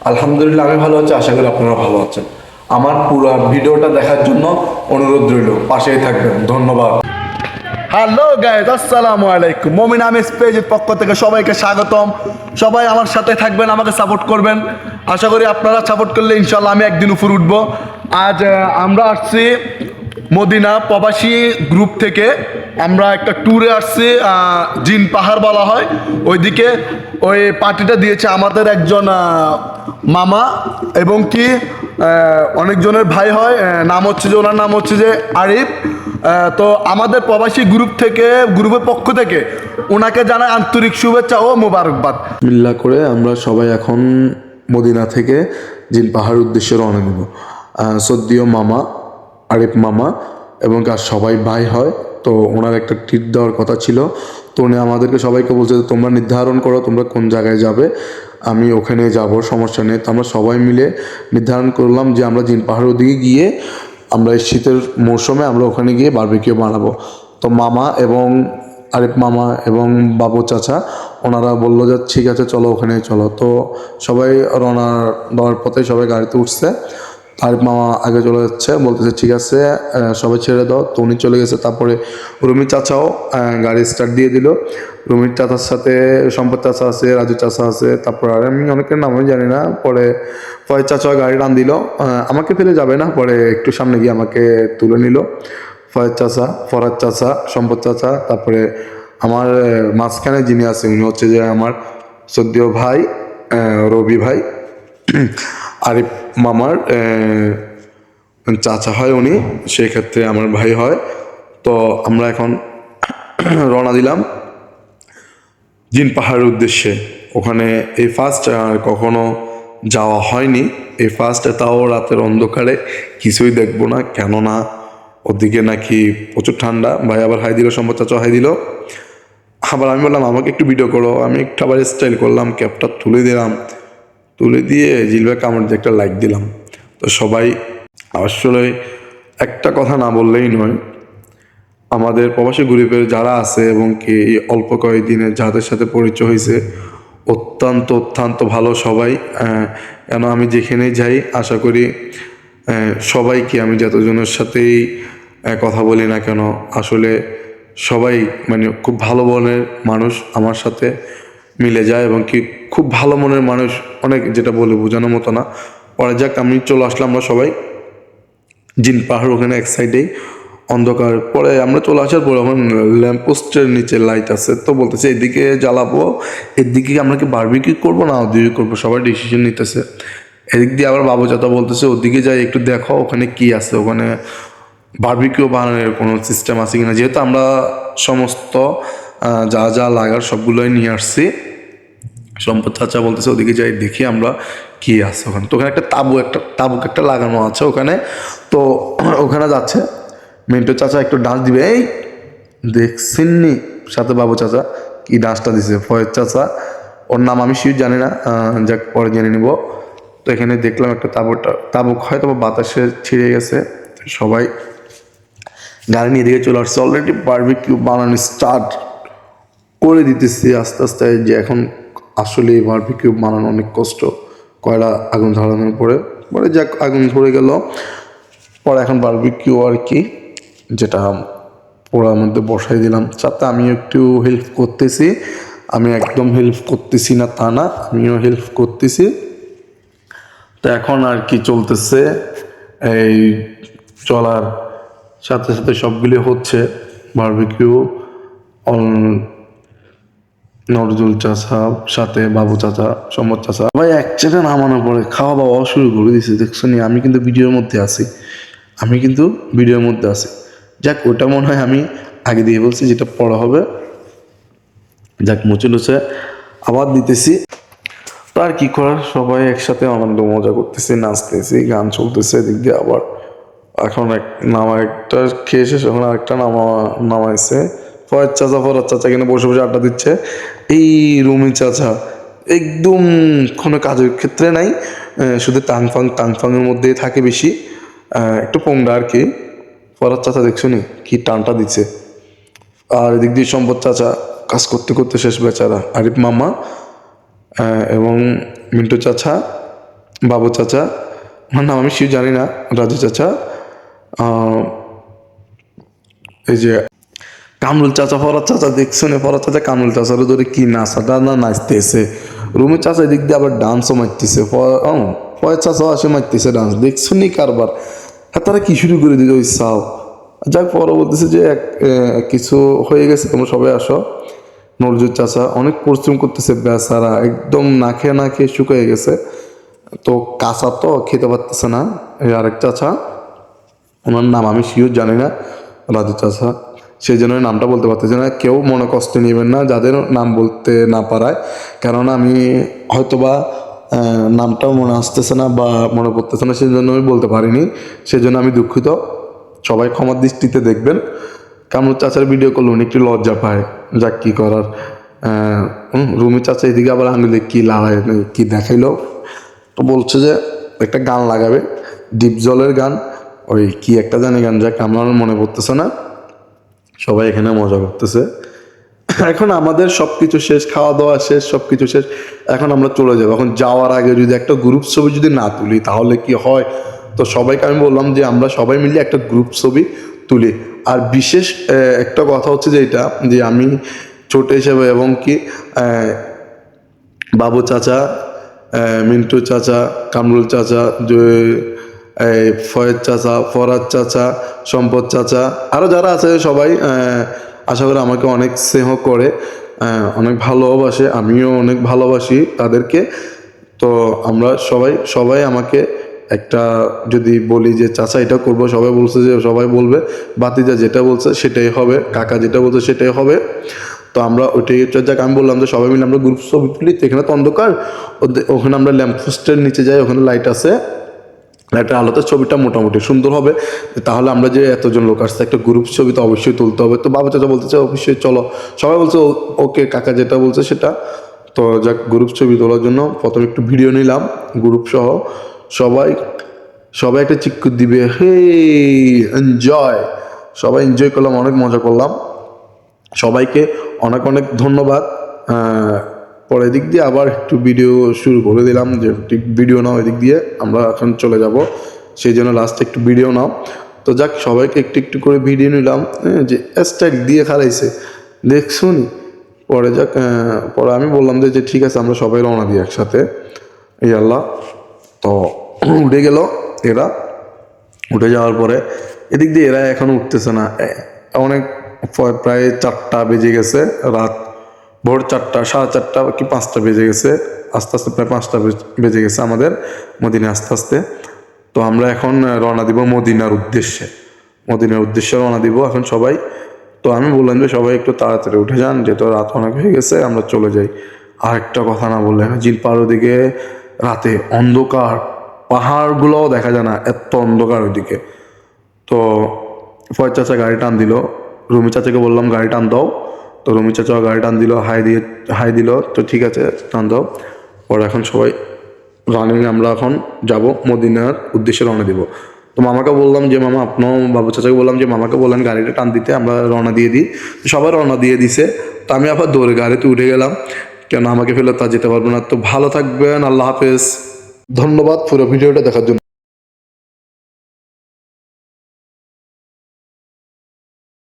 আলহামদুলিল্লাহ আমি ভালো আছি, আশা করি আপনারা ভালো আছেন। আমার পুরো ভিডিওটা দেখার জন্য অনুরোধ রইল, পাশেই থাকবেন। ধন্যবাদ। হ্যালো গাইজ, আসসালামু আলাইকুম। মমিন আমিজ পেজের পক্ষ থেকে সবাইকে স্বাগতম। সবাই আমার সাথে থাকবেন, আমাকে সাপোর্ট করবেন। আশা করি আপনারা সাপোর্ট করলে ইনশাল্লাহ আমি একদিন উপর উঠবো। আজ আমরা আসছি মদিনা প্রবাসী গ্রুপ থেকে। আমরা একটা ট্যুরে আসছি, জিন পাহাড় বলা হয় ওইদিকে। ওই পার্টিটা দিয়েছে আমাদের একজন মামা, এবং কি অনেকজনের ভাই হয়। নাম হচ্ছে যে, ওনার নাম হচ্ছে যে আরিফ। তো আমাদের প্রবাসী গ্রুপ থেকে, গ্রুপের পক্ষ থেকে ওনাকে জানাই আন্তরিক শুভেচ্ছা ও মোবারকবাদ। মিল্লা করে আমরা সবাই এখন মদিনা থেকে জিন পাহাড় উদ্দেশ্যে রওনা দেব। সদ্দীয় মামা আরিফ মামা এবং আর সবাই ভাই হয়। তো ওনার একটা ট্রিট দেওয়ার কথা ছিল। তো উনি আমাদেরকে সবাইকে বলছে যে তোমরা নির্ধারণ করো তোমরা কোন জায়গায় যাবে, আমি ওখানে যাব, সমস্যা নেই। তো আমরা সবাই মিলে নির্ধারণ করলাম যে আমরা জিন পাহাড়ের দিকে গিয়ে আমরা এই শীতের মৌসুমে আমরা ওখানে গিয়ে বারবিকিউ বানাবো। তো মামা এবং আরিফ মামা এবং বাবু চাচা ওনারা বললো যে ঠিক আছে চলো ওখানে চলো। তো সবাই রওনা দেওয়ার পথে সবাই গাড়িতে উঠছে। আরিফ মামা আগে চলে যাচ্ছে, বলতেছে ঠিক আছে সবাই ছেড়ে দাও। তো উনি চলে গেছে। তারপরে রুমি চাচাও গাড়ি স্টার্ট দিয়ে দিল। রুমির চাচার সাথে সম্পদ চাচা আছে, রাজু চাচা আছে, তারপর আর আমি অনেকের নামই জানি না। পরে ফয়েজ চাচা গাড়ি টান দিল, আমাকে ফেলে যাবে না, পরে একটু সামনে গিয়ে আমাকে তুলে নিল। ফয়েজ চাচা, ফরাজ চাচা, সম্পদ চাচা, তারপরে আমার মাঝখানে যিনি আছে উনি হচ্ছে যে আমার সদ্য ভাই রবি ভাই, আরিফ মামার চাচা হয় উনি, সেক্ষেত্রে আমার ভাই হয়। তো আমরা এখন রওনা দিলাম জিন পাহাড়ের উদ্দেশ্যে। ওখানে এই ফার্স্ট কখনো যাওয়া হয়নি, এই ফার্স্ট, তাও রাতের অন্ধকারে কিছুই দেখবো না, কেননা ওদিকে নাকি প্রচুর ঠান্ডা। ভাই আবার হাই দিল, সম্পদ চাচা হাই দিল। আবার আমি বললাম আমাকে একটু ভিডিও করো, আমি একটু আবার স্টাইল করলাম, ক্যাপটা তুলে দিলাম, তুলে দিয়ে জিলবে কামড় দিয়ে একটা লাইক দিলাম। তো সবাই আসলে একটা কথা না বললেই নয়, আমাদের প্রবাসী গ্রুপের যারা আছে এবং কি অল্প কয়েকদিনে যাদের সাথে পরিচয় হয়েছে অত্যন্ত অত্যন্ত ভালো সবাই। কেন আমি যেখানেই যাই আশা করি সবাইকে, আমি যতজনের সাথেই কথা বলি না কেন, আসলে সবাই মানে খুব ভালো মনের মানুষ আমার সাথে মিলে যায় এবং কি খুব ভালো মনের মানুষ অনেক, যেটা বলে বোঝানোর মতো না। পরে যাক আমি চলে আসলাম, আমরা সবাই জিন পাহাড় ওখানে এক সাইডেই অন্ধকার। পরে আমরা চলে আসার পর এখন ল্যাম্পপোস্টের নিচে লাইট আছে, তো বলতেছে এদিকে জ্বালাবো, এদিকে আমরা কি বারবিকিউ করবো না ওদিকে করবো, সবাই ডিসিশন নিতেছে। এদিক দিয়ে আবার বাবু চাচা বলতেছে ওদিকে যাই একটু দেখো ওখানে কি আছে, ওখানে বারবিকিউ বানানোর কোনো সিস্টেম আছে কিনা, যেহেতু আমরা সমস্ত যা যা লাগার সবগুলোই নিয়ে আসছি। সম্পদ চাচা বলতেছে ওদিকে যাই দেখি আমরা কি আছে ওখানে। তো ওখানে একটা তাবুক একটা লাগানো আছে ওখানে। তো ওখানে যাচ্ছে মিন্টু চাচা একটু ডান্স দিবে, এই দেখছেননি সাথে বাবু চাচা কি ডান্সটা দিছে। ফয়েজ চাচা, ওর নাম আমি শিওর জানি না, যাক পরে জেনে নিব। তো এখানে দেখলাম একটা তাবুক হয়তো বাতাসে ছিঁড়ে গেছে। সবাই গাড়ি নিয়ে দিকে চলে আসছে, অলরেডি বারবিকিউ বানানো স্টার্ট করে দিতেছি আস্তে আস্তে। যে এখন আসলে বারবিকিউ বানানো অনেক কষ্ট, কয়লা আগুন ধরানোর পরে পরে যাক আগুন ধরে গেল। পরে এখন বারবিকিউ আর কি যেটা পোড়ার মধ্যে বসাই দিলাম। সাথে আমি একটু হেল্প করতেছি, আমি একদম হেল্প করতেছি না তা না, আমিও হেল্প করতেছি। তো এখন আর কি চলতেছে, এই চলার সাথে সাথে সবগুলি হচ্ছে বারবিকিউ। নজরুল চাচা সাথে বাবু চাচা, সম্মত চাচা ভাই এক জায়গায় নামানোর পরে খাওয়া দাওয়া শুরু করে দিয়েছে, দেখছো নি? আমি কিন্তু ভিডিওর মধ্যে আছি, আমি কিন্তু ভিডিওর মধ্যে আছি। যাক ওটা মনে হয় আমি আগে দিয়ে বলছি, যেটা পড়া হবে। যাক মুছে লুচে আবার দিতেছি। তো আর কি করার, সবাই একসাথে আনন্দ মজা করতেছি, নাচতেছি, গান চলতেছে এদিক দিয়ে। আবার এখন একটা খেয়ে শেষ, এখন আরেকটা নামাইছে। ফরাজ চাচা কিনা বসে বসে আড্ডা দিচ্ছে। এই রুমি চাচা একদম কোনো কাজের ক্ষেত্রে নাই, শুধু টাংফাংয়ের মধ্যেই থাকে বেশি, একটু পোংরা আর কি। ফরাজ চাচা দেখছো নি কি টানটা দিচ্ছে। আর এদিক দিয়ে সম্পদ চাচা কাজ করতে করতে শেষ বেচারা। আরিফ মামা এবং মিন্টু চাচা বাবু চাচা, আমার নাম আমি শিও জানি না, রাজু চাচা, এই যে কামরুল চাচা, ফরাজ চাচা, দেখছো না ফরাজ চাচা কামরুল চাচার ধরে কি নাচাটা না নাচতেছে। রুমের চাচা এদিক দিয়ে আবার ডান্সও মারতেছে, ফয়েজ চাচাও আসে মারতেছে ডান্স, দেখছো নি কারবার। হ্যাঁ, তারা কি শুরু করে দিল ইচ্ছাও। যাক, পরে বলতেছে যে কিছু হয়ে গেছে, তোমরা সবাই আসো। নজরুল চাচা অনেক পরিশ্রম করতেছে, বেচারা একদম না খেয়ে শুকিয়ে গেছে, তো কাঁচা তো খেতে পারতেছে না। এই আরেক চাচা, ওনার নাম আমি শিওর জানি না, রাজু চাচা, সেই জন্য নামটা বলতে পারতেছি না। কেউ মনে কষ্ট নেবেন না যাদের নাম বলতে না পারায়, কেননা আমি হয়তোবা নামটাও মনে আসতেছে না বা মনে পড়তেছে না, সেই জন্য আমি বলতে পারিনি, সেই জন্য আমি দুঃখিত। সবাই ক্ষমার দৃষ্টিতে দেখবেন। কামরুল চাচার ভিডিও করলে উনি একটু লজ্জা পায়, যাক কি করার। রুমি চাচা এদিকে আবার আঙুলে কি লাগায় কি দেখাইলো, তো বলছে যে একটা গান লাগাবে, ডিপ জলের গান, ওই কি একটা জানি গান, যাক আমার মনে পড়তেছে না। সবাই এখানে মজা করতেছে। এখন আমাদের সব কিছু শেষ, খাওয়া দাওয়া শেষ, সব কিছু শেষ, এখন আমরা চলে যাবো। এখন যাওয়ার আগে যদি একটা গ্রুপ ছবি যদি না তুলি তাহলে কি হয়? তো সবাইকে আমি বললাম যে আমরা সবাই মিলে একটা গ্রুপ ছবি তুলি। আর বিশেষ একটা কথা হচ্ছে যে এটা, যে আমি ছোট হিসেবে এবং কি বাবু চাচা, মিন্টু চাচা, কামরুল চাচা, ফয়েজ চাচা, ফরাজ চাচা, সম্পদ চাচা, আরও যারা আছে সবাই আশা করি আমাকে অনেক স্নেহ করে, অনেক ভালোবাসে, আমিও অনেক ভালোবাসি তাদেরকে। তো আমরা সবাই আমাকে একটা যদি বলি যে চাচা এটা করবো, সবাই বলছে যে সবাই বলবে বাতিজা যেটা বলছে সেটাই হবে, কাকা যেটা বলছে সেটাই হবে। তো আমরা ওইটাই হচ্ছে, যাক আমি বললাম যে সবাই মিলে আমরা গ্রুপ ছবি তুলি, তো এখানে তো অন্ধকার, ওখানে আমরা ল্যাম্পপোস্টের নিচে যাই, ওখানে লাইট আছে, লাইটের আলোতে ছবিটা মোটামুটি সুন্দর হবে। তাহলে আমরা যে এতজন লোক আসছে একটা গ্রুপ ছবি তো অবশ্যই তুলতে হবে। তো বাবা চাচা বলতেছে অবশ্যই চলো, সবাই বলছে ওকে, কাকা যেটা বলছে সেটা। তো যাক, গ্রুপ ছবি তোলার জন্য প্রথমে একটু ভিডিও নিলাম গ্রুপ সহ, সবাই সবাই একটা চিক্কু দিবে, হে এনজয়, সবাই এনজয় করলাম, অনেক মজা করলাম। সবাইকে অনেক অনেক ধন্যবাদ। পরে দিক দিয়ে আবার একটু ভিডিও শুরু করে দিলাম, যে ভিডিও নাও এদিক দিয়ে, আমরা এখন চলে যাব, সেই জন্য লাস্টে একটু ভিডিও নাও। তো যাক, সবাইকে একটু একটু করে ভিডিও নিলাম, যে স্টাইল দিয়ে খারাইছে দেখছুন। পরে যাক, পরে আমি বললাম যে ঠিক আছে আমরা সবাই রওনা দিই একসাথে, এই আল্লাহ। তো উঠে গেল এরা, উঠে যাওয়ার পরে এদিক দিয়ে এরা এখনো উঠতেছে না, অনেক প্রায় 4টা বেজে গেছে, রাত ভোর 4টা, 4:30 কি 5টা বেজে গেছে, আস্তে আস্তে প্রায় 5টা বেজে গেছে আমাদের মদিনা আস্তে আস্তে। তো আমরা এখন রওনা দিব মদিনার উদ্দেশ্যে রওনা দিব এখন সবাই। তো আমি বললাম যে সবাই একটু তাড়াতাড়ি উঠে যান, যেহেতু রাত অনেক হয়ে গেছে, আমরা চলে যাই। আর একটা কথা না বললে, জিল পাহাড় ওদিকে রাতে অন্ধকার, পাহাড়গুলোও দেখা যায় না, এত অন্ধকার ওইদিকে। তো ফয়েজ চাচা গাড়ি টান দিল, রুমি চাচাকে বললাম গাড়ি টান দাও, তো রুমি চাচাও গাড়ি টান দিল, হাই দিল, তো ঠিক আছে টান দাও। পরে এখন সবাই রানিং, আমরা এখন যাব মদিনার উদ্দেশ্যে রওনা দিব। তো মামাকে বললাম যে মামা, আপনার বাবু চাচাকে বললাম যে মামাকে বললেন গাড়িটা টান দিতে, আমরা রওনা দিয়ে দিই। সবাই রওনা দিয়ে দিছে, তো আমি আবার দৌড়ে গাড়িতে উঠে গেলাম, কেন আমাকে ফেলে তা যেতে পারবো না। তো ভালো থাকবেন, আল্লাহ হাফেজ, ধন্যবাদ পুরো ভিডিওটা দেখার জন্য।